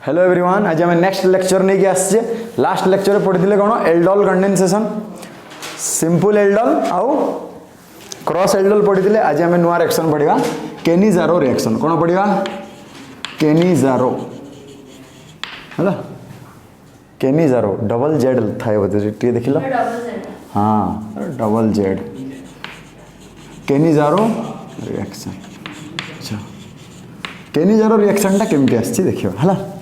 Hello everyone, आज आम next lecture नहीं कि आसचे। लास्ट लेक्चर पढ़ी कौन एल्डोल कंडेनसेशन, सिंपल एल्डोल आउ क्रॉस एल्डोल पढ़ी। आज आम नुआ रिएक्शन पढ़ा केनिजारो रिएक्शन। कौन पढ़ा? केनिजारो है केनिजारो डबल जेड थाए बोधे टे देख लो। हाँ डबल जेड केनिजारो रिएक्शन। अच्छा केनिजारो रिएक्शन टा केमती आसी देखियो है।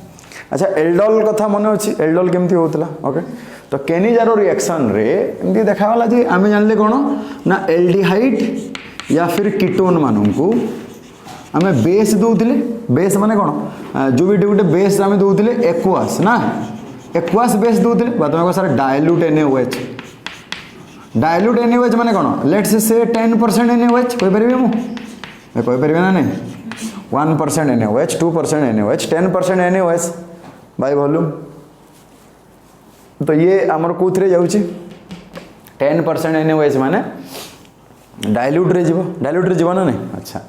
अच्छा एल्डोल कथा मन अच्छी, एल्डोल केमती होता? ओके तो केनिजारो रिएक्शन रे एमती देखागला जे आम जानले कौन ना एल्डिहाइड या फिर कीटोन मानू आम बेस दौले। बेस माने कौन? जो भी गोटे बेस आम दौले एक्वास ना, एक्वास बेस दौले। तुम sir dilute NaOH, dilute NaOH माने कौन? लेट्स से 10% NaOH कहींपारे मुझे ना नहीं 1% NaOH, 2% NaOH, 10% NaOH by volume. तो ये आमर कौन जाऊँगी 10% NaOH माने डायल्यूट रे जीव ना नहीं। अच्छा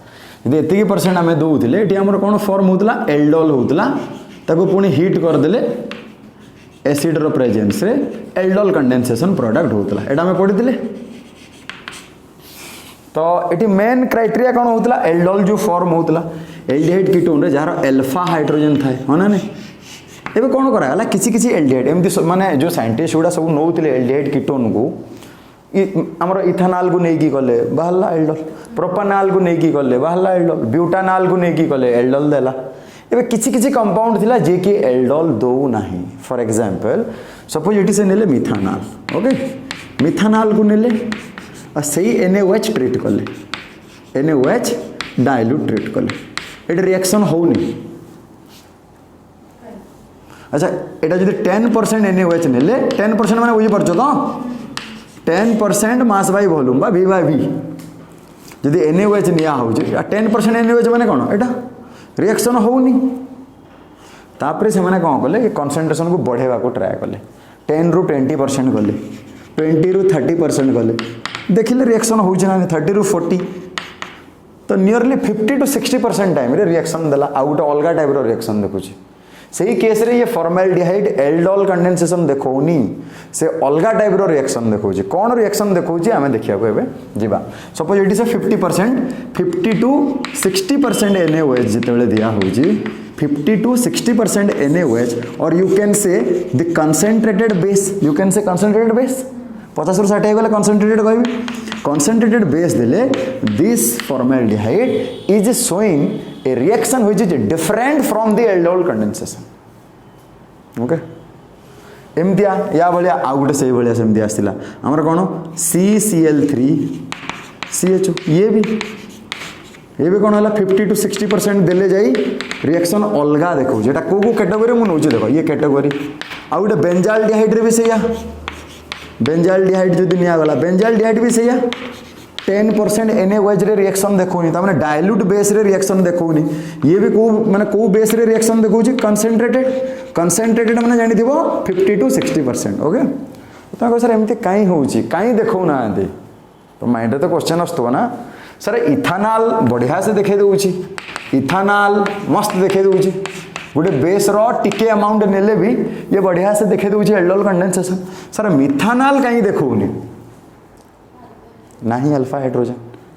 यदि एति परसेंट आम दौले ये आमर कौन फॉर्म होता? एल्डोल होता। ताको पुणी हिट करदे एसिड रो प्रेजेंस रे एल्डोल कंडेनसेशन प्रोडक्ट होता। एटा आम पढ़ी। तो ये मेन क्राइटेरिया कौन होता? एल्डोल जो फॉर्म होता एल्डिहाइड कीटोन रे जार अल्फा हाइड्रोजन थाए है ना नहीं। एबे कौन कराला किसी किसी एल्डिहाइड एमती माने जो साइंटिस्ट गुड़ा सब नौते एल्डिहाइड कीटोन को आमर इथानॉल को नहीं कले बाहरला एल्डोल, प्रोपानॉल को नहीं कले बाहरला एल्डोल, ब्यूटानॉल को नहीं कले एल्डोल देला। एबे किसी किसी कंपाउंड थिला जे कि एल्डोल दो नाही। फॉर एग्जांपल सपोज इट से नेले मिथानॉल। ओके मिथानॉल को नेले और सही NaOH ट्रीट कले, NaOH डायल्यूट ट्रीट कले, ये रिएक्शन होनी। अच्छा एटा जदि 10% NaOH नेले 10% माने बुझी परछो तो 10% मास बाय वॉल्यूम बा V/V जदि NaOH निया हो 10% NaOH माने कौन? एटा रिएक्शन होनी। तापरे से माने कौन कले कंसंट्रेशन को बढ़ेवा को ट्राई कले, 10 रु 20% कले, 20 रु 30% कले, देखिले रिएक्शन होउछ ना 30 रु 40। तो नियरली 50 to 60% टाइम रे रिएक्शन देला। आ गोटे अलग टाइप रो रिएक्शन देखुची। सही केस रे ये फॉर्माल्डिहाइड एल्डोल कंडेनसेशन देखौनी, से अलग टाइप रो रिएक्शन देखौची। कौन रिएक्शन देखौची आमे देखिया को एबे जीवा। Suppose it is 50% 50 to 60% NaOH जितेबेले दिया होची 50 to 60% NaOH और you can say the concentrated base, you can say concentrated base 50 रु 60 गले कंसंट्रेटेड कहबी। कंसंट्रेटेड बेस देले this formaldehyde is showing a reaction which is different from the aldol condensation. Okay एमतिया या भलिया आउ गोटे से भलिया सेमती आसला हमर कोन CCl3 CHO। ये भी कौन है 50 to 60% देले जाई रिएक्शन अलगा देखो जेटा को कैटेगरी मु नउची। देखो ये कैटेगरी आ गोटे बेंजाल्डिहाइड रे भी सैया, बेंजाल्डिहाइड जदि निया गला बेंजाल्डिहाइड भी सैया 10% NaOH रे रिएक्शन देखौनी, तामाने डायल्यूट बेस रे रिएक्शन देखौनी। ये भी को माने को बेस रे रिएक्शन देखौची कंसंट्रेटेड माने जानि दिबो 50 to 60%। ओके तो को सर एमती काई होउची काई देखौ ना आंती। तो माइंड रे तो क्वेश्चन आस्तो ना सर इथानॉल बढ़िया से देखे दउची, इथानॉल मस्त देखे दउची, गोटे बेस रो टिके अमाउंट नेले भी ये बढ़िया से देखे दउची एल्डोल कंडेनसेशन। सर मिथानॉल काई देखौनी नहीं अल्फा हाइड्रोजन।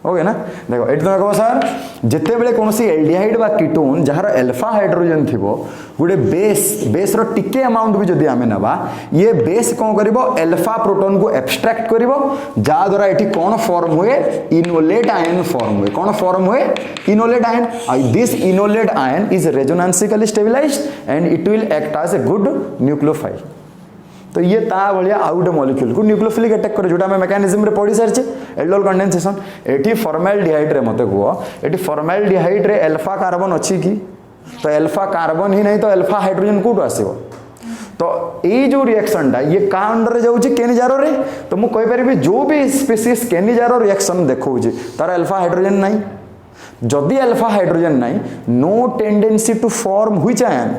ओके ना देखो ये तुम कह सर जिते बेले कौन सी एल्डिहाइड बा कीटोन जार अल्फा हाइड्रोजन थिबो गोटे बेस रो टिके अमाउंट भी जदि आमे नबा ये बेस कौन करिवो अल्फा प्रोटॉन को एब्स्ट्रैक्ट करिवो जा द्वारा एठी कौन फॉर्म हुए इनोलेट आयन फॉर्म हुए। कौन फॉर्म हुए? Enolate ion. This enolate ion is resonancically stabilised and it will act as a good nucleophile. तो ये ता भलिया आउट मॉलिक्यूल को न्यूक्लियोफिलिक अटैक करे जोटा मैं मेकानिज्म रे पढ़ी सारचे एल्डोल कंडेनसेशन। एठी फॉर्माल्डिहाइड रे मते को एठी फॉर्माल्डिहाइड रे अल्फा कार्बन अछि की? तो अल्फा कार्बन ही नहीं तो अल्फा हाइड्रोजन कोठो आसीबो? तो ये जो रिएक्शन टा ये का अंडर रे जाउची केनिजारो रे। तो मु कहि परिबी जो भी स्पीसीज केनिजारो रिएक्शन देखौची तार अल्फा हाइड्रोजन नाही। जदि अल्फा हाइड्रोजन नाही no tendency to form which ion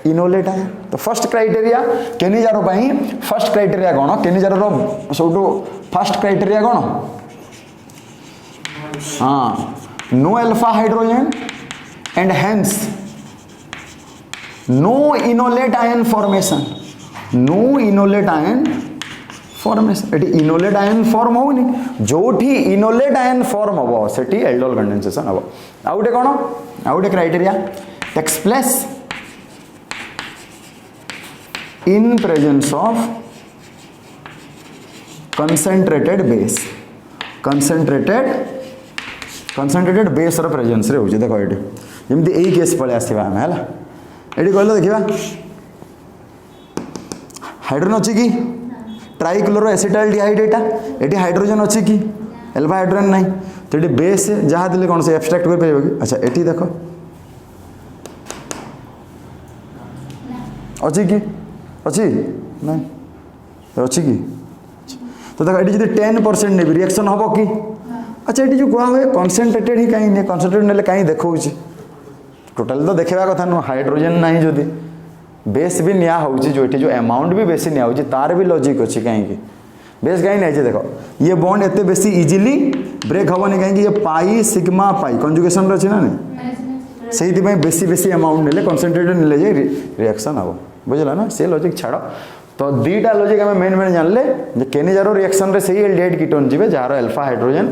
enolate ion. तो फर्स्ट क्राइटेरिया केनिजारो पाई फर्स्ट क्राइटेरिया कौन? केनिजारो रो सबटो फर्स्ट क्राइटेरिया कौन? हाँ no alpha hydrogen and hence no enolate ion formation, no enolate ion formation, एटी enolate ion form होनी, जोठी इनोलेट आयन फॉर्म हम सेठी एल्डोल कंडेंसेशन हम। आउ गोटे कौन, आउ गोटे criteria takes place in presence of concentrated base, concentrated base रो प्रेजेंस रे होची। देखो एटी जमती एई केस पळे आसीबा हम हला, एटी कहलो देखिबा हाइड्रोजन अछि कि ट्राइक्लोरो एसिटाल्डिहाइड, एटा एटी हाइड्रोजन अछि कि अल्फा हाइड्रोजन नहीं, तो एटी बेस जहाँ दिले कौन से एब्स्ट्रैक्ट कर परिबो कि। अच्छा एटी देखो अछि कि अछि नहीं अछि कि, तो देखो ये 10% ने रिएक्शन हम कि। अच्छा ये जो कह हुए कनसेंट्रेटेड ही कहीं नहीं, कनसेंट्रेटेड ने कहीं देखो टोटाल तो देखा कथा नुह, हाइड्रोजन नहीं जदि बेस भी निया होउची, जो जो अमाउंट भी बेसी निया होउची तार भी लॉजिक अच्छी कहीं बेस कहीं नहीं। देखो ये बॉन्ड एते बेसी इजीली ब्रेक हेनी कहीं ये पाई सिग्मा पाई कंजुगेशन अच्छी ना नहीं, से बेसी बेसी अमाउंट नेले कनसेंट्रेटेड नेले जे रिएक्शन हम, बुझला ना से लॉजिक छाड़। तो दीटा लॉजिक आम मेन मेन जानले केनिजारो रिएक्शन रे से एल्डिहाइड कीटोन जीवे जार अल्फा हाइड्रोजन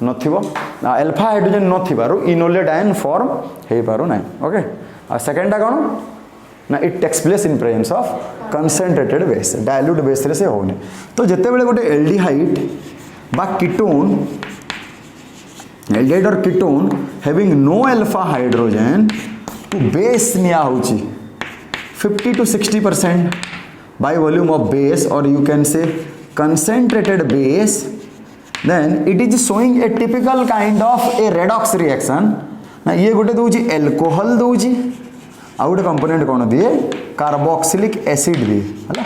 नथिबो, अल्फा हाइड्रोजन नथिबारु इनोलेट आयन फॉर्म हे पारु नाही। ओके आ सेकंडटा कोन ना it takes place in presence of concentrated base, dilute base रे से होने। तो जेते बेले गोटे एल्डिहाइड बा कीटोन, एल्डिहाइड और ketone having no alpha hydrogen to base निया होची 50 to 60% by volume of base, or you can say concentrated base, then it is showing a typical kind of a redox reaction। ना ये गोटे दूची alcohol दूची, आ गोटे component कौन दिए carboxylic acid दिए है।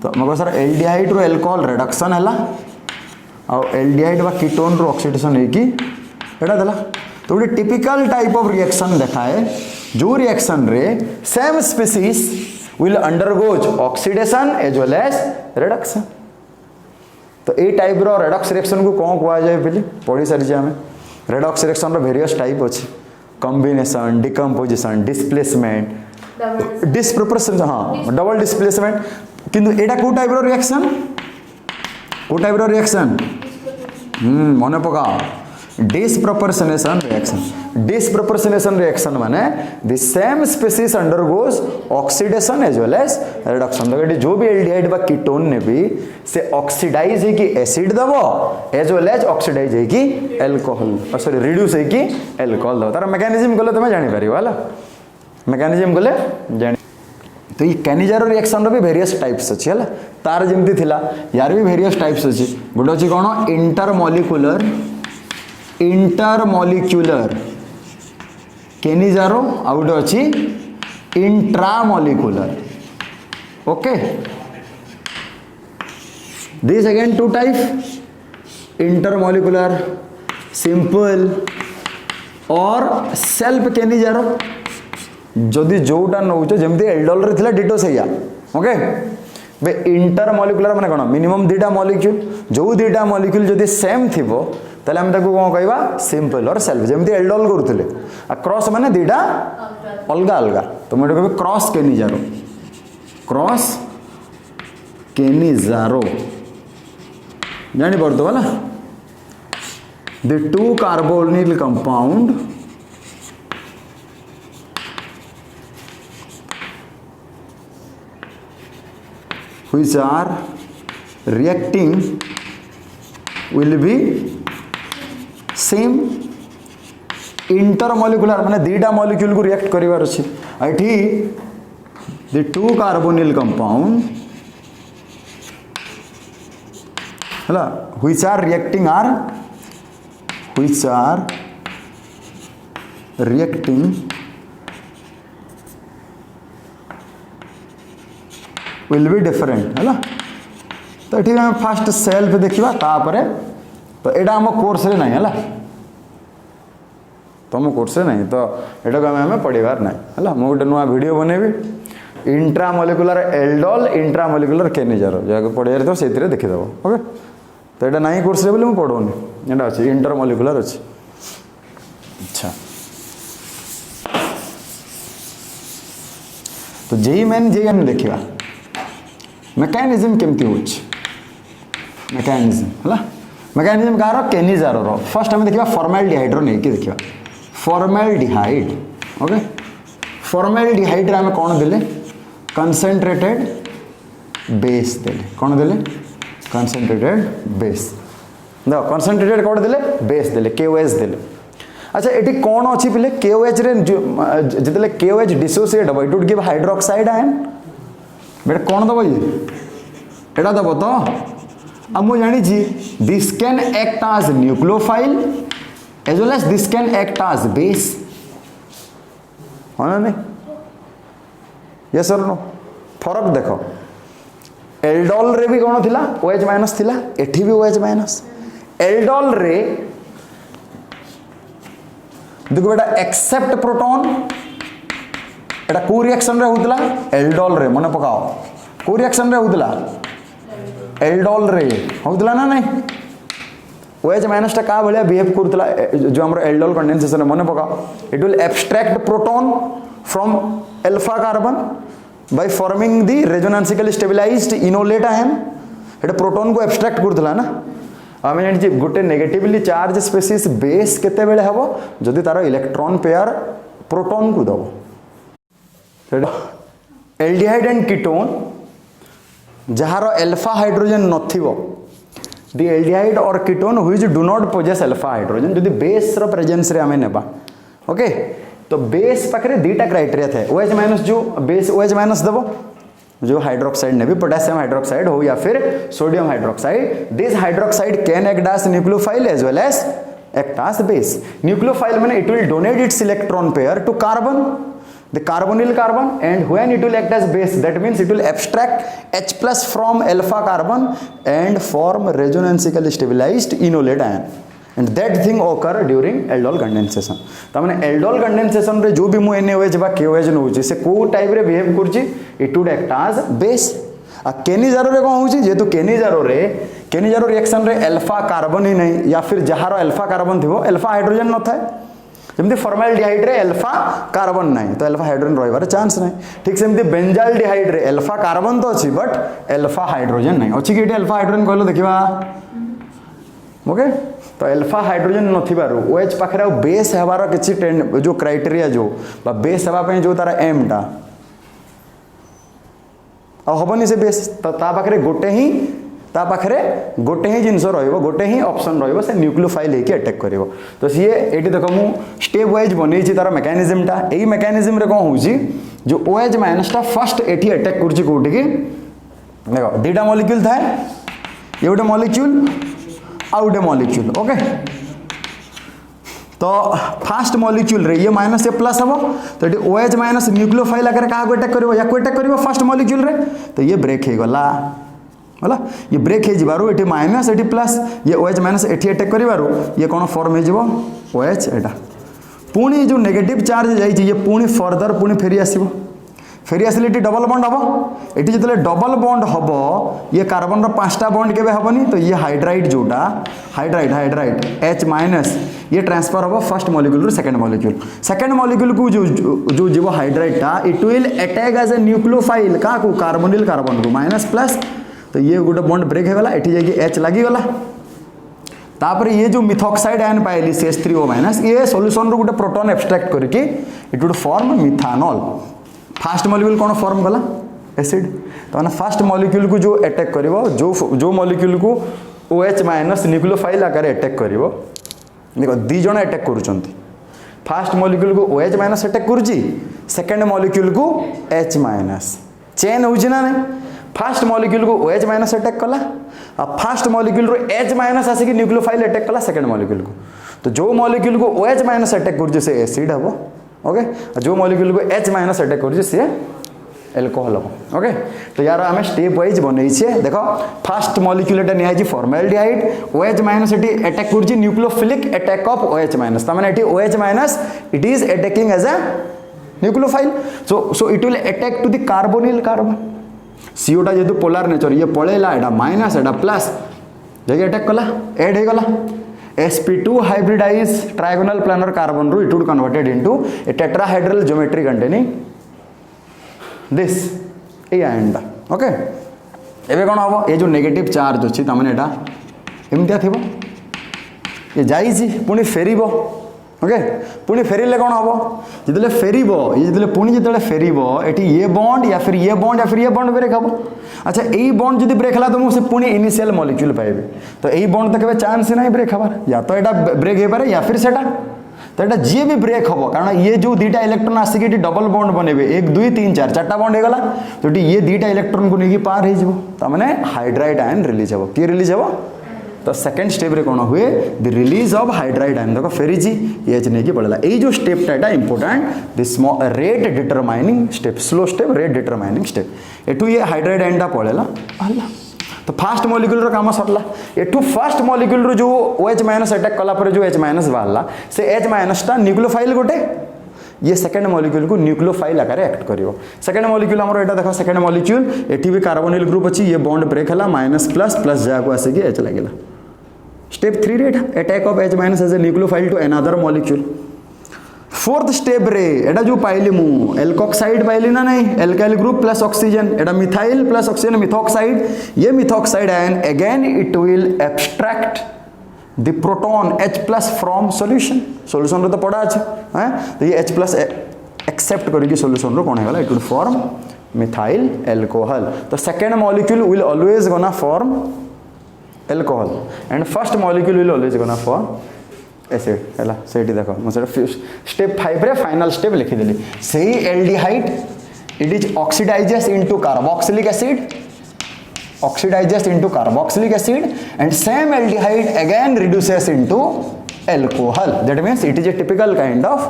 तो मगर सर एल्डिहाइड रो एल्कोहल रिडक्शन है, आ एल्डिहाइड बा कीटोन रो ऑक्सीडेशन है कि एटा देला। तो गोटे टिपिकल टाइप ऑफ रिएक्शन देखा है, जो रिएक्शन रे same species will undergoes oxidation as well as reduction। तो ए टाइप रो रेडॉक्स रिएक्शन को कौन कहा जाए पहले पढ़ी सारी आम। रेडॉक्स रिएक्शन रो वेरियस टाइप अच्छी, कॉम्बिनेशन, डिकम्पोजिशन, डिस्प्लेसमेंट, डिस्प्रोपोर्शन, हाँ डबल डिस्प्लेसमेंट। किंतु एटा को टाइप रो रिएक्शन, को टाइप रो रिएक्शन मन पका डिस्प्रोपोर्शनेशन रिएक्शन। डिस्प्रोपोर्शनेशन रिएक्शन माने the same species undergoes oxidation as well as reduction. देखो जो भी एल्डिहाइड बा कीटोन ने भी से ऑक्सीडाइज है कि एसिड दबो एज वेल एज ऑक्सीडाइज है कि अल्कोहल, सॉरी रिड्यूस है कि अल्कोहल दबो। तार मेकानिज्म गले तुम जानि परिबो हला, मेकानिज्म गले जानि। तो ये कैनिजारो रिएक्शन रो भी वेरियस टाइप्स अछि हला, तार जेमती थिला यार भी वेरियस टाइप्स अछि। गोटे अछि कोन इंटरमॉलिक्यूलर, इंटरमॉलिक्यूलर केनिजारो, आ गोटे अछि intramolecular. Okay this again two type, intermolecular simple और सेल्फ केनिजारो। जदि जोटा नौच जमती एल्डोल रे थिला डिटो सैया। ओके बे इंटरमॉलिक्यूलर माने कोन मिनिमम दुटा मॉलिक्यूल, जो दुटा मॉलिक्यूल जदि सेम थिबो ताले हम ताको कोन कहबा सिंपल और सेल्फ। जमती एल्डोल करूथिले आ क्रॉस माने दुटा अलगा अलगा, तो मैं कहबे क्रॉस केनिजारो, क्रॉस केनिजारो जानि पड़तो वाला। The two carbonyl compound which are reacting will be same। Intermolecular माने दीटा मॉलिक्यूल को रिएक्ट करिवार अछि। एठी द टू कार्बोनिल कंपाउंड हला which are reacting will be different है। तो ये आम फास्ट सेल्फ देखा तापर, तो यहाँ आम कोर्स रे नहीं है, तुम कोर्स रे नहीं, तो यहाँ आम पढ़ार ना है। मुझे गोटे नुआ वीडियो बनैबी इंट्रामॉलिक्यूलर एल्डोल, इंट्रामॉलिक्यूलर केनिजारो, जहाँ पढ़ार तो से देखीदेव। ओके तो यहाँ नहीं कोर्स रे बोली मुझे पढ़ौनी, यहाँ अच्छी इंटरमॉलिक्यूलर अच्छी। अच्छा तो जेई मेन जेई हम देखा मेकानिज्म केमती हो मेकानिज्म है मेकानिज्म कह केनिजार फर्स्ट आम देखा फॉर्माल्डिहाइड नहीं देखा फॉर्माल्डिहाइड ओके फॉर्माल्डिहाइड रे आम कौन देले कंसंट्रेटेड बेस देले कौन देले कंसंट्रेटेड बेस देख कंसंट्रेटेड कौन देले बेस देले KOH देले अच्छा ये कौन अच्छी पिले KOH रे जितने KOH डिसोसिएट हम it would give hydroxide ion बेटा कौन दब ये एटा दब तो अब मुझे जानी this can act as nucleophile as well as this can act as base हाँ ना नहीं यस और नो फरक देखो एल्डोल रे भी कौन थिला OH माइनस थिला एठी भी OH माइनस एल्डोल रे देखो बेटा एक्सेप्ट प्रोटॉन एटा को रिएक्शन रे होतला एल्डोल रे मन पकाओ को रिएक्शन रे होतला एल्डोल रे होतला ना नहीं OH माइनस टा का भलिया बिहेव करतला जो हमर एल्डोल कंडेंसेशन मन पकाओ it will abstract proton from alpha carbon by forming the resonancically stabilized enolate ion Etah proton को एब्स्ट्रैक्ट करतला ना आम जानी गोटे नेगेटिवली चार्ज स्पेसीज बेस केते बेले हबो जदि तार इलेक्ट्रॉन पेयर प्रोटॉन को दबो एल्डिहाइड एंड कीटोन जहार अल्फा हाइड्रोजन नथिबो दी एल्डिहाइड और ketone which do not possess alpha hydrogen जदि बेस रो प्रेजेंस रे आमे नेबा ओके तो बेस पाखरे दीटा क्राइटेरिया थे OH माइनस जो बेस OH माइनस दबो जो हाइड्रोक्साइड ने भी पोटेशियम हाइड्रोक्साइड हो या फिर sodium hydroxide this hydroxide can act as nucleophile as well as act as base nucleophile माने it will donate its electron pair to carbon the carbonyl carbon and when it will act as base that means it will abstract H plus from alpha carbon and form resonancically stabilized enolate ion and that thing occur during aldol condensation तामाने aldol condensation रे जो भी मु NaOH बा KOH नउची से को type रे behave करची it would act as base आ केनिजारो रे कोन होची जेतु केनिजारो रिएक्शन रे अल्फा कार्बन ही नहीं या फिर जहारो अल्फा कार्बन थिबो अल्फा हाइड्रोजन न थाए जमती फॉर्माल्डिहाइड रे अल्फा कार्बन नहीं तो अल्फा हाइड्रोजन रहिबार चांस नहीं ठीक सेमती बेंजाल्डिहाइड रे अल्फा कार्बन तो अछि बट अल्फा हाइड्रोजन नहीं अछि कि अल्फा हाइड्रोजन कहलो देखिबा ओके तो अल्फा हाइड्रोजन नथिबारु OH पाखरे बेस हेबार किछि जो क्राइटेरिया जो बा बेस हेबा पय जो तारा एम टा आ हबनी से बेस ता पाखरे गोटे ही जिनस रहिबो गोटे ही ऑप्शन रहिबो से न्यूक्लियोफाइल हेकी अटैक करिवो तो सीए एटी देखो मु स्टेप वाइज बनेछि तार मेकानिज्म टा एई मेकानिज्म रे कोन होउछि जो OH माइनस टा फर्स्ट एटी अटैक करछि कोठी की देखो दीटा मॉलिक्यूल थाए ये गोटे मॉलिक्यूल आ गोटे मॉलिक्यूल ओके तो फास्ट मॉलिक्यूल रे ये माइनस ए प्लस हबो तो ये OH माइनस न्यूक्लियोफाइल आकर का अटैक करिवो या को अटैक करिवो फर्स्ट मॉलिक्यूल रे तो ये ब्रेक हे गला होला ये ब्रेक हे जिबारु एटी माइनस एटी प्लस ये OH माइनस एटी अटैक करिबारु ये कोन फॉर्म हे जिवो OH एटा पुणी जो नेगेटिव चार्ज जाई ये पुणी फर्दर पुणी फेरी आसीबो फेरी आसिले एटी डबल बॉन्ड हबो एटी जतले डबल बॉन्ड हबो ये कार्बन रो पांचटा बॉन्ड केबे हबनी तो ये हाइड्राइड जोटा हाइड्राइड H माइनस ये ट्रांसफर हबो फर्स्ट मॉलिक्यूल रो सेकंड मॉलिक्यूल को जो जीवो हाइड्राइड टा it will attack as a nucleophile का को कार्बोनिल कार्बन को माइनस प्लस तो ये गोटे बॉन्ड ब्रेक हो गला एठी जाके H लागि गला तापर ये जो मिथॉक्साइड आयन पाइली CH3O माइनस ये सॉल्यूशन रो गोटे प्रोटॉन एब्स्ट्रैक्ट करके it would form methanol fast molecule कौन फॉर्म गला एसिड तो माने फर्स्ट मॉलिक्यूल को जो अटैक करिवो जो मॉलिक्यूल को OH माइनस न्यूक्लियोफाइल आकार अटैक करिवो देखो दी जण अटैक करूचंती फर्स्ट मॉलिक्यूल को OH माइनस अटैक करूची सेकंड मॉलिक्यूल को H माइनस चेन होउची ना नहीं फर्स्ट मॉलिक्यूल को OH माइनस अटैक कला अब फर्स्ट मॉलिक्यूल रो H माइनस आसी कि न्यूक्लियोफाइल अटैक कला सेकंड मॉलिक्यूल को तो जो मॉलिक्यूल को OH माइनस अटैक कर से एसिड हबो ओके जो मॉलिक्यूल को H माइनस अटैक कर से एल्कोहल हबो ओके तो यार हमें स्टेप वाइज बनै छे देखो फर्स्ट मॉलिक्यूल एटा निया छी फॉर्माल्डिहाइड OH माइनस एटी अटैक कर छी nucleophilic attack of OH minus त माने एटी OH minus it is attacking as a nucleophile so it will attack to the carbonyl carbon CO टा जेतु पोलर नेचर ये पळेला एटा माइनस एटा प्लस जगे अटैक कला ऐड हे गला sp2 hybridized trigonal planar carbon ru it would converted into a tetrahedral geometry containing this ये आयनटा okay एबे कौन हम ये जो नेगेटिव चार्ज अच्छी तमें यहाँ एमतिया थी ये जाइए पुणी फेर ओके पुणी फेरिले कौन हम जिते फेर ये जो पुणी जो फेर ये बॉन्ड या फिर ये बॉन्ड ब्रेक हम अच्छा यही बॉन्ड जो ब्रेक है तो मुझे पुणी इनिशियल मॉलिक्यूल पाइबे तो यही बॉन्ड तो कभी चांस ही ना ब्रेक हबार या तो यहाँ ब्रेक हो पारे या फिर सेटा तो यहाँ जी भी ब्रेक हम कारण ये जो दुईटा इलेक्ट्रॉन आसिक डबल बॉन्ड बनबे 1 2 3 4 चार्टा बॉन्ड होगला तो ये दुईटा इलेक्ट्रॉन को लेकिन पार हो मैंने हाइड्राइड आयन रिलीज हम किए रिलीज हम तो सेकेंड स्टेप रे कौन हुए the release of hydride ion देखो फेरीची एच नहीं पड़ेगा यही जो स्टेपटा important this rate determining step slow step rate determining step एठू ये हाइड्राइड आयनटा पड़ेगा तो फास्ट मॉलिक्यूल काम सरला एठू फर्स्ट मॉलिक्यूल जो OH माइनस अटैक कला पर जो H माइनस बाहर से H माइनसटा न्यूक्लियोफाइल गोटे ये सेकेंड मॉलिक्यूल को न्यूक्लियोफाइल आकार एक्ट करिवो सेकेंड मॉलिक्यूल हमर एटा देखो सेकेंड मॉलिक्यूल एठी भी कार्बोनिल ग्रुप अछि ये बॉन्ड ब्रेक हला माइनस प्लस प्लस जा को आसे कि H लागिला स्टेप 3 रे attack of H minus as a nucleophile to another molecule fourth step रे एटा जो पाइली मु एल्कोक्साइड पाइली ना नहीं एल्काइल ग्रुप प्लस ऑक्सीजन एटा मिथाइल प्लस ऑक्सीजन मिथॉक्साइड ये methoxide ion again it will abstract the proton H plus from solution solution रे तो पड़ा अछि हैं तो ये H प्लस एक्सेप्ट करके सॉल्यूशन रो कोन हेगला it will form methyl alcohol तो second molecule will always gonna form alcohol and first molecule will always gonna form acid है से देखो मुझे स्टेप 5 रे फाइनल स्टेप लिखिदेली से aldehyde it is oxidises into carboxylic acid oxidizes into carboxylic acid and same aldehyde again reduces into alcohol that means it is a typical kind of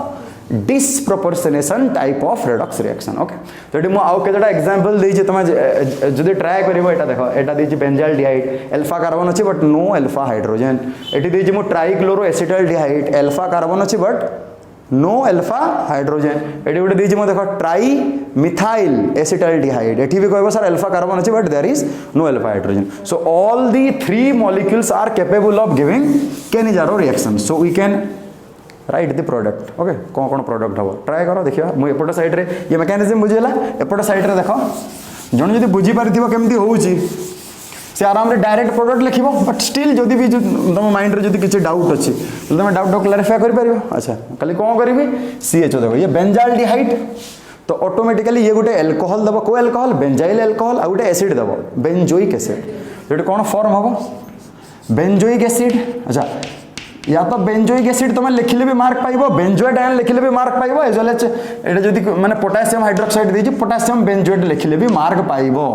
disproportionation type of redox reaction okay तो मु आउ केटा example देई जे तमा जदि try करबो एटा देखो एटा देई जे बेंजाल्डिहाइड अल्फा कार्बन अछि बट नो अल्फा हाइड्रोजन एटी देई जे मु ट्राइक्लोरो एसिटाल्डिहाइड अल्फा कार्बन अछि बट नो अल्फा हाइड्रोजन एटी गोटे देई जे मु देखो ट्राई मिथाइल एसिटाल्डिहाइड एटी भी कहबो सर अल्फा कार्बन अछि but there is no alpha hydrogen so all the 3 molecules are capable of giving Cannizzaro reaction so we can write the product okay कौन कौन प्रोडक्ट हम ट्राए कर देखिए मुझे एपट साइड रे ये मेकानिज्म बुझेला एपट साइड रे देखो जन जदि बुझी पारिथिबो केमती होउची से आराम रे डायरेक्ट प्रोडक्ट लिखिबो बट स्टिल जदि भी तुम माइंड रे जदि किछि डाउट अछि तो तुम डाउट क्लैरिफाई कर परिबो अच्छा खाली कोन करबी CHO देखो ये बेंजाल्डिहाइड तो ऑटोमेटिकली ये गोटे अल्कोहल दबो को अल्कोहल बेंजाइल अल्कोहल आ गोटे एसिड दबो बेंजोइक एसिड जेटे कोन फॉर्म हबो बेंजोइक एसिड अच्छा या तो बेंजोइक एसिड तुम लिखिले भी मार्क पाइबो बेंजोएट आयन लिखिले भी मार्क पाइबो एज वेल एज एटा जदि माने पोटेशियम हाइड्रोक्साइड देछि पोटेशियम बेंजोएट लिखिले भी मार्क पाइबो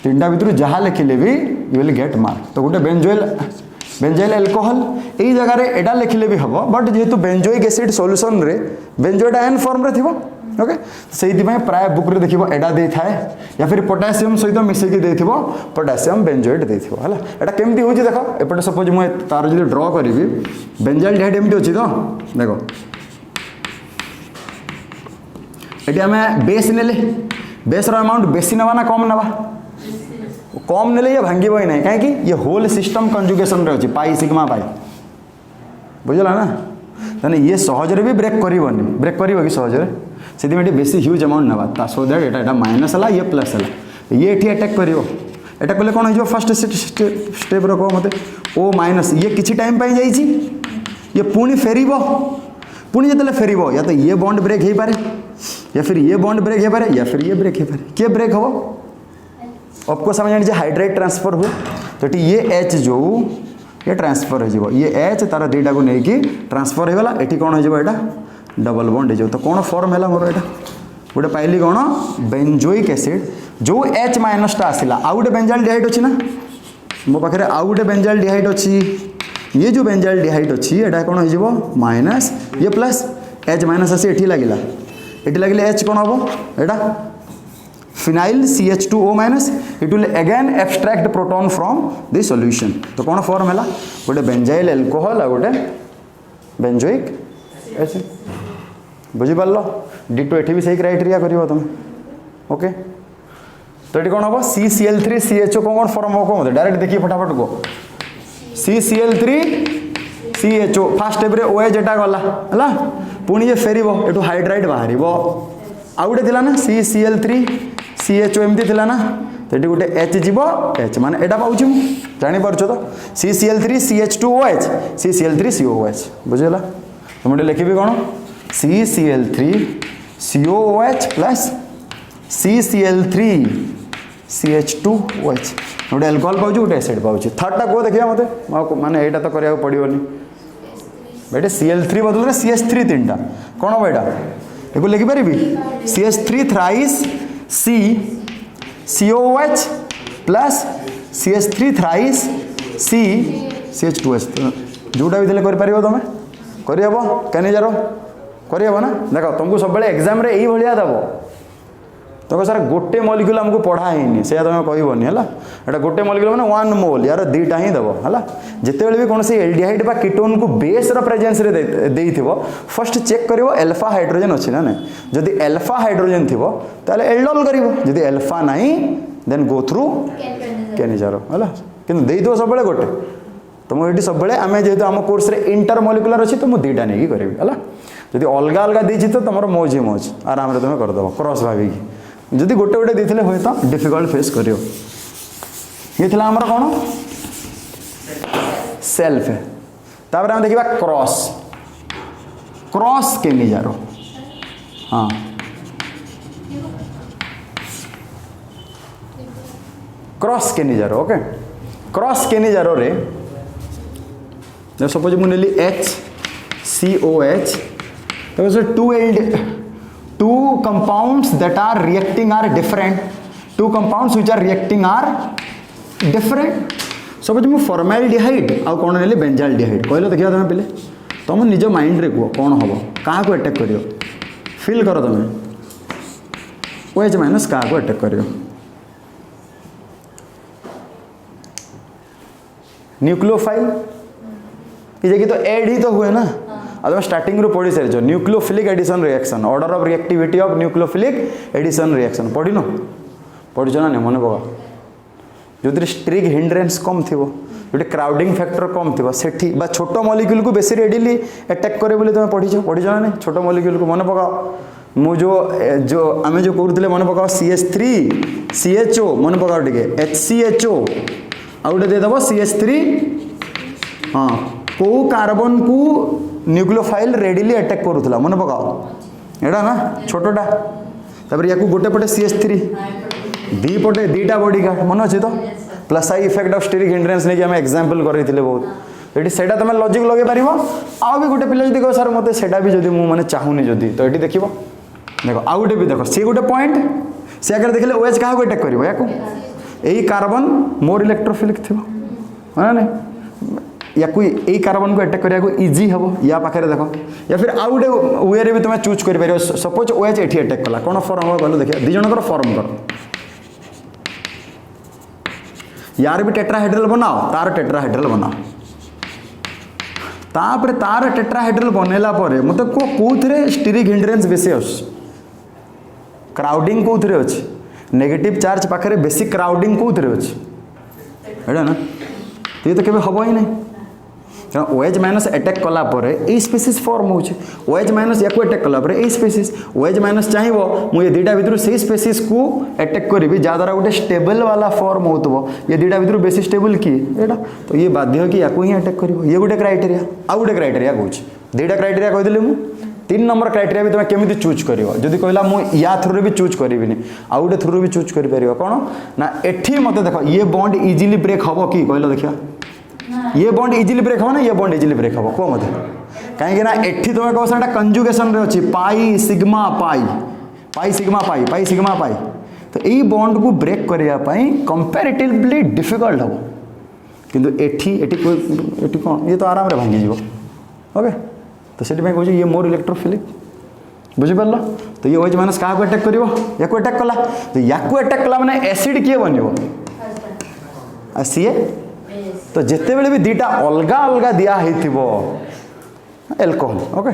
तीनटा भितर जहाँ लिखिले भी यू विल गेट मार्क तो गोटे बेंजाइल अल्कोहल यही जगह रे एटा लिखिले भी हबो बट जेहेतु बेंजोइक एसिड सॉल्यूशन रे बेंजोएट आयन फॉर्म रे थिबो ओके सेहिति में प्राय बुक रे देखिबो एटा दे थाए या फिर पोटेशियम सहित मिसे के देथिबो पोटेशियम बेंजोएट देथिबो हला एटा केमती होची देखो एपटे सपोज मु तार जदि ड्रा करबी बेंजाल्डिहाइड एमती होची तो देखो एटी हमें बेस नेले बेस रो अमाउंट बेसी नवा ना कम नवा कम नेले ये भांगिबो ही नहीं काहे ये होल सिस्टम कंजुगेशन रे अछि पाई सिग्मा पाई बुझला ना तने ये सहज रे भी ब्रेक करिवोनी ब्रेक करिवो कि सहज रे सेति में बेसी ह्यूज अमाउंट नवा ता सो दैट एटा माइनस हला ये प्लस हला ये एठी अटैक करिवो एटा कले कोन हो फर्स्ट स्टेप रखो मते ओ माइनस ये किछि टाइम पाई जाई छी ये पुणी फेरिबो पुणी जतले फेरिबो या तो ये बॉन्ड ब्रेक हे पारे या फिर ये बॉन्ड ब्रेक हे पारे या फिर ये ब्रेक हे पारे के ब्रेक हो ऑफकोर्स हम जानि जे हाइड्राइड ट्रांसफर हो तो ये H जो ये ट्रांसफर हो ये H तार दुईटा को लेकिन ट्रांसफर हो गला एटी कौन हो एटा डबल बॉन्ड हो तो कौन फॉर्म है मोर एटा गोटे पाइली कौन बेंजोइक एसिड जो H माइनसटा आसला आउ गोटे बेंजाल्डिहाइड अच्छी ना मो पाखे आउ गोटे बेंजाल्डिहाइड अच्छी ये जो बेंजाल्डिहाइड अच्छी एटा कौन हो माइनस ये प्लस H माइनस आसी एठी लागिला एठी लागिले H कौन हम एटा phenyl CH2O minus it will again abstract proton from the solution तो कौन फॉर्म है गोटे बेंजाइल अल्कोहल आ गोटे बेंजोइक एसिड बुझी पारलो डिटो एठी भी सही क्राइटेरिया करिवो तुम ओके तो ये कौन हम CCl3 CHO कौन फॉर्म हो को डायरेक्ट देखिए फटाफट को CCl3 CHO फर्स्ट स्टेप रे OH एटा गला हला पुणी जे फेरिबो एटू हाइड्राइड बाहरिबो आउ गोटे थिला ना CCl3 CHO एमती थिला ना तो ये गोटे H जीव H माने एटा पाउछि मु जानि परछो तो CCl3 CH2OH CCl3COOH बुझिला तो मोटे लिखिबी कोन CCl3 COOH plus CCl3 CH2OH गोटे अल्कोहल पाउछि गोटे एसिड पाउछि थर्ड टा को देखिया मते माने एटा तो करिया पड़ियोनी बेटे Cl3 बदल रे CH3 तीनटा कोन हो एटा एको लिखि परिबी CH3 thrice C COOH plus CH3 thrice C CH2OH जोटा भी देले कर परिबो तमे करियबो केने जारो करियबो ना देखो तुमको सब बेले एग्जाम रे एई भलिया दबो तो सर गोटे मॉलिक्यूल हमको पढ़ा हैनी से तुम कहबनी है एटा गोटे मॉलिक्यूल माने 1 मोल यार दुईटा ही दबो है जिते बेले भी कौन से एल्डिहाइड बा कीटोन को बेस रो प्रेजेंस रे देइथिबो फर्स्ट चेक करिवो अल्फा हाइड्रोजन अछि ना नै जदि अल्फा हाइड्रोजन थिबो ताले एल्डोल करिवो जदि अल्फा नाही देन गो थ्रू केनिजारो है किंतु देइ दो सब बेले गोटे तो मु एटी सब बेले आमे जेहेतु हम कोर्स रे इंटर मॉलिक्यूलर अछि तो मु दुईटा नै की करबी है जदि अलगा अलगा देछि तो तमरो मौज ही मौज आराम रे तुम कर दबो क्रॉस भाबी जदि गोटे गोटे देथिले होय तो डिफिकल्ट फेस करियो ये थिला हमर कोन सेल्फ तापर हम देखिबा क्रॉस क्रॉस के निजारो हां क्रॉस के निजारो ओके क्रॉस के निजारो रे सपोज मु नेली HCOH तो two compounds that are reacting are different two compounds which are reacting are different suppose मु फॉर्माल्डिहाइड आ कोन नेली बेंजाल्डिहाइड कहलो देखिया तमे पहिले तुम निज माइंड रे को कोन हबो का को अटैक करियो फील करो तमे OH माइनस का को अटैक करियो न्यूक्लियोफाइल कि जे तो ऐड ही तो हुए ना अब स्टार्टिंग रो पढ़ी सारी nucleophilic addition reaction order of reactivity of nucleophilic addition reaction पढ़ी न पढ़ी ना मन पका जो स्ट्रिक हिंड्रेंस कम थी जो क्राउडिंग फैक्टर कम थी सेठी बा छोट मॉलिक्यूल को बेसी रेडिली अटैक करे बोली तुम पढ़ी ना नहीं छोट मॉलिक्यूल को मन पकाओ मु जो आम जो कहते मन पकाओ CH3 CHO मन पकाओ टे HCHO आउ गोटे देदेव CH3 हाँ को कार्बन को न्यूक्लियोफाइल रेडिली अटैक करूला मन पकाओ एटा ना छोटटा तापर या गोटे पटे CH3 दी पटे दीटा बॉडी गार्ड मन अच्छे तो plus I effect of steric hindrance नहीं कि आम एग्जांपल करते बहुत ये सेटा तुम लॉजिक लगे पार आउ भी गोटे पिला कह सर मत सेटा भी जब मुझे चाहूनी जदि तो ये देखो देखो आउ गोटे भी देख सी गोटे पॉइंट सी आगे देखले OH क्या अटैक कर यही कार्बन मोर इलेक्ट्रोफिलिक थी है ना या कोई यही कार्बन को अटैक करने को इजी हम या पाखे देख या फिर आउ गोटे वे रे भी तुम चूज कर पार सपोज OH एठी अटैक कला कौन फॉर्म हम कहलो देखिए दी जनकर फॉर्म कर यार भी टेट्राहेड्रल बनाओ तार टेट्राहेड्रल बनाओ तापर तार टेट्राहेड्रल बनैला परे मते को कोथरे स्टेरिक हिंड्रेंस बेसी अछि क्राउडिंग कोथरे अछि नेगेटिव चार्ज पाखरे बेसी क्राउडिंग कोथरे अछि एडा ना ये तो केबे हबो ही नहीं OH माइनस अटैक कला परे ए स्पीसीज फॉर्म होचे OH माइनस याको अटैक कला परे ए स्पीसीज OH माइनस चाहिबो मु ये दीटा भितर से स्पीसीज को अटैक करबी जा द्वारा गोटे स्टेबल वाला फॉर्म होतबो ये दीटा भितर बेसी स्टेबल की एटा तो ये बाध्य कि याको ही अटैक करबो ये गोटे क्राइटेरिया आ गोटे क्राइटेरिया कहूची दीटा क्राइटेरिया कह दिले मु 3 नंबर क्राइटेरिया भी तुम केमिति चूज करिवो जदि कहला मु या थ्रू रे भी चूज करबिनी आ गोटे थ्रू भी चूज करि परिवो कोन ना एठी मते देखो ये बॉन्ड इजीली ब्रेक हबो की कहलो देखिया ये बॉन्ड इजीली ब्रेक हो ना ये बॉन्ड इजीली ब्रेक हो को मत कहीं ना एठी तुम कह सटा कंजुगेशन रे अछि pi sigma pi pi sigma pi pi sigma pi तो यही बॉन्ड को ब्रेक करिया पाई कंपैरेटिवली डिफिकल्ट हो किंतु एठी एठी एठी कोन ये तो आराम रे भांगी जीवो ओके तो सेठी में कहू ये मोर इलेक्ट्रोफिलिक बुझी परलो तो ये OH माइनस का को अटैक करिवो याको अटैक कला तो याको अटैक कला माने एसिड किए बनिवो आ सीए तो जिते बेले भी दीटा अलगा अलगा दिया हेतिबो एल्कोहल ओके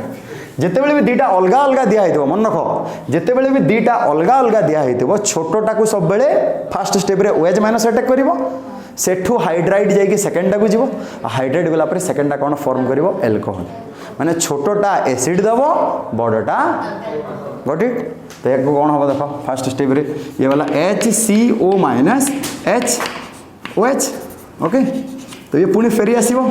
जिते बेले भी दीटा अलगा अलगा दिया हेतिबो मन रखो जिते बेले भी दीटा अलगा अलगा दिया हेतिबो छोटोटा को सब बेले फर्स्ट स्टेप रे OH माइनस अटैक करिवो सेठू हाइड्राइड जाई कि सेकंड टा को जीवो हाइड्राइड गला पर सेकंड टा कोन फॉर्म करिवो एल्कोहल माने छोटटा एसिड दब बड़टा गॉट इट। तो एक कौन हम देख फास्ट स्टेप रे ये वाला HCO माइनस HOH ओके। तो ये पुणी फेरी आसो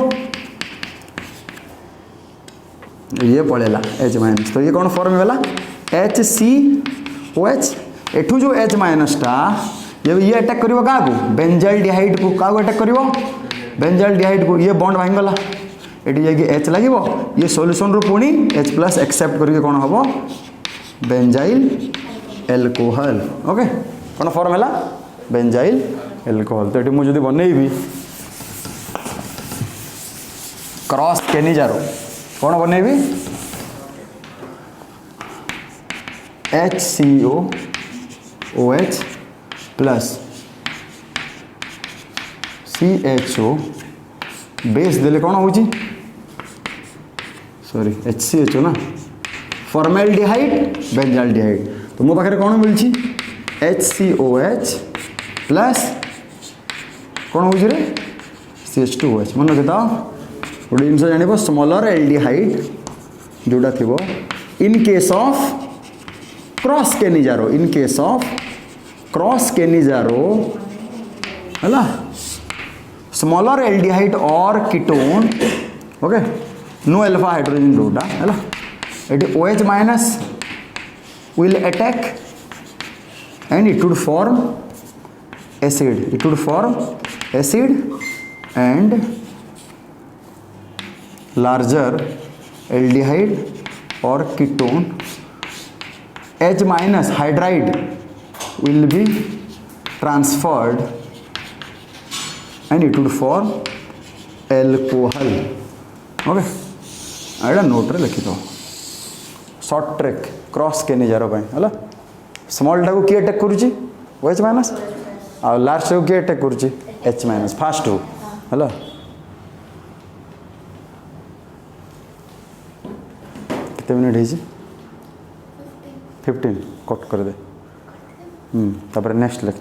ये पड़ेगा H माइनस। तो ये कौन फॉर्म है HCOH। एठू जो H माइनस टा ये अटैक करिवो का बेंजाइल डिहाइड को का अटैक करिवो बेंजाइल डिहाइड को। ये बॉन्ड भांग गला एटी जाकि H लगिवो ये सॉल्यूशन रो पुणी H प्लस एक्सेप्ट करके कौन हबो बेंजाइल एल्कोहल ओके। कौन फॉर्म है बेंजाइल एल्कोहल। तो ये मुझे जब बनईबी क्रॉस केनिजारो कौन बनईबी HCOOH प्लस CHO बेस देले कौन हो सॉरी HCHO ना फॉर्मेल्डिहाइड बेंजाल्डिहाइड। तो मो पाखे कौन मिली HCOH प्लस कौन हो CH2OH। मन रखी गोटे जिन जान स्मॉलर एल्डिहाइड जोटा थी in case of cross Cannizzaro in case of cross Cannizzaro है स्मॉलर एल्डिहाइड और ketone okay no alpha hydrogen जोटा है it OH minus will attack and it would form acid and larger aldehyde or ketone H minus hydride will be transferred and it would form alcohol okay। Etah note रे लिखि दो short trick cross Cannizzaro है small टा को किए attack करुच्ची OH minus आ last को किए attack करुच्ची H minus fast हो है कितने मिनट है 15 कट कर दे तापर नेक्स्ट लेक्चर।